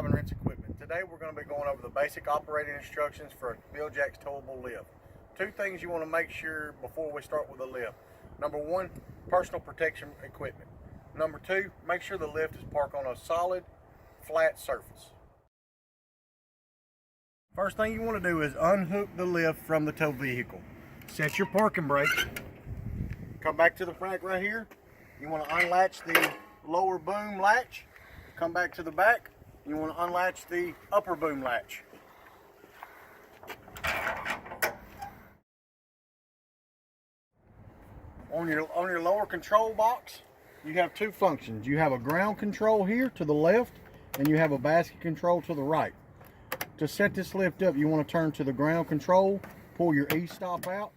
Drive and Rinse Equipment. Today we're going to be going over the basic operating instructions for a BilJax towable lift. Two things you want to make sure before we start with the lift. Number one, personal protection equipment. Number two, make sure the lift is parked on a solid, flat surface. First thing you want to do is unhook the lift from the tow vehicle. Set your parking brake. Come back to the front right here. You want to unlatch the lower boom latch. Come back to the back. You want to unlatch the upper boom latch. On your lower control box, you have two functions. You have a ground control here to the left, and you have a basket control to the right. To set this lift up, you want to turn to the ground control, pull your E-stop out,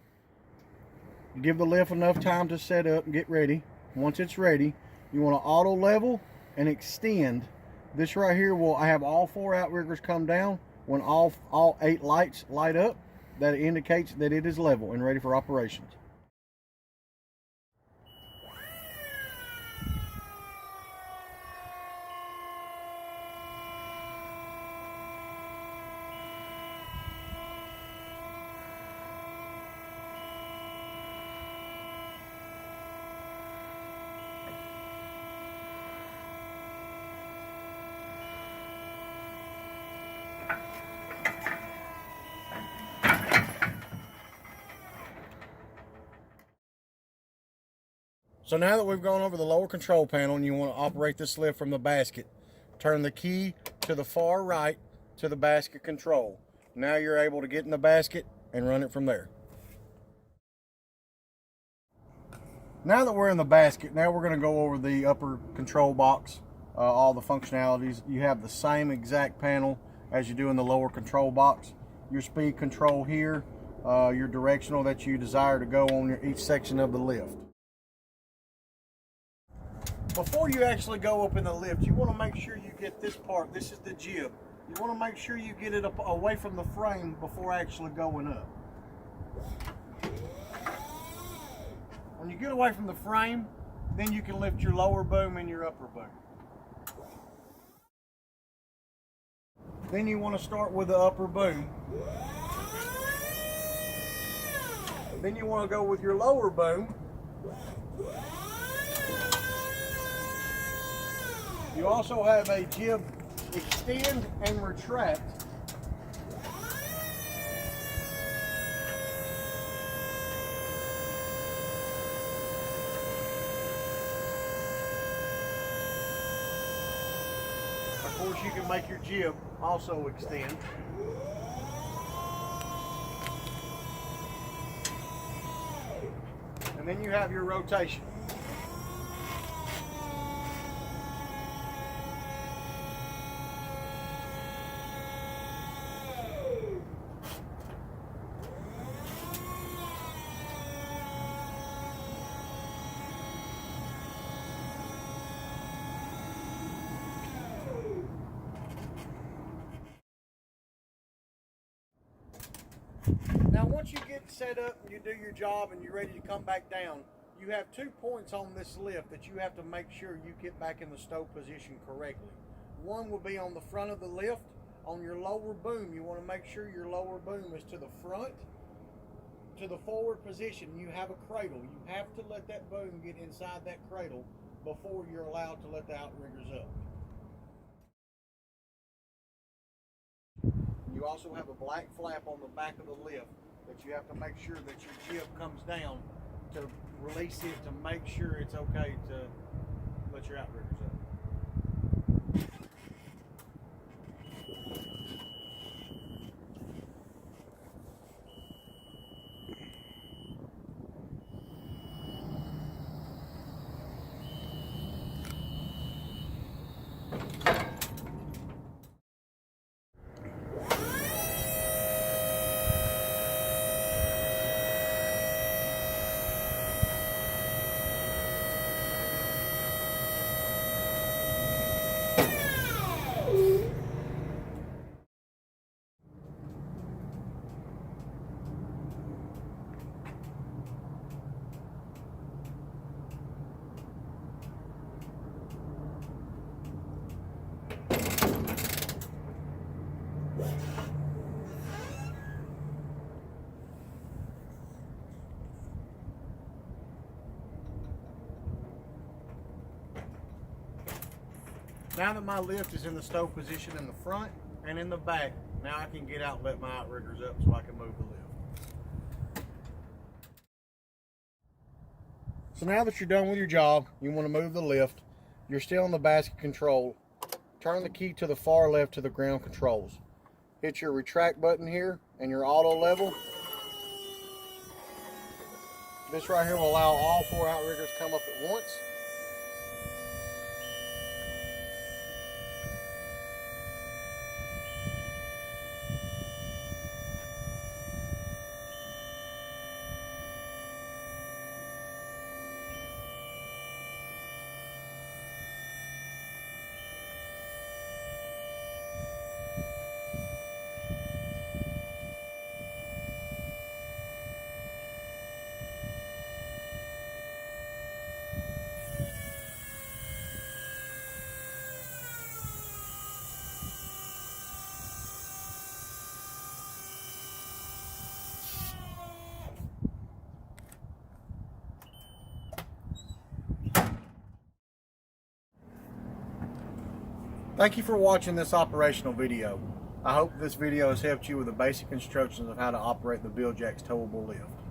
give the lift enough time to set up and get ready. Once it's ready, you want to auto level and extend. This right here will have all four outriggers come down. When all 8 lights light up, that indicates that it is level and ready for operations. So now that we've gone over the lower control panel and you want to operate this lift from the basket, turn the key to the far right to the basket control. Now you're able to get in the basket and run it from there. Now that we're in the basket, now we're going to go over the upper control box, all the functionalities. You have the same exact panel as you do in the lower control box. Your speed control here, your directional that you desire to go on each section of the lift. Before you actually go up in the lift, you want to make sure you get this part. This is the jib. You want to make sure you get it up away from the frame before actually going up. When you get away from the frame, then you can lift your lower boom and your upper boom. Then you want to start with the upper boom. Then you want to go with your lower boom. You also have a jib extend and retract. Of course, you can make your jib also extend. And then you have your rotation. Now once you get set up and you do your job and you're ready to come back down, you have 2 points on this lift that you have to make sure you get back in the stow position correctly. One will be on the front of the lift. On your lower boom, you want to make sure your lower boom is to the front, to the forward position. You have a cradle. You have to let that boom get inside that cradle before you're allowed to let the outriggers up. You also have a black flap on the back of the lift that you have to make sure that your jib comes down to release it, to make sure it's okay to let your outriggers up. Now that my lift is in the stow position in the front and in the back, now I can get out and let my outriggers up so I can move the lift. So now that you're done with your job, you want to move the lift, you're still in the basket control, turn the key to the far left to the ground controls. Hit your retract button here and your auto level. This right here will allow all 4 outriggers to come up at once. Thank you for watching this operational video. I hope this video has helped you with the basic instructions of how to operate the BilJax towable lift.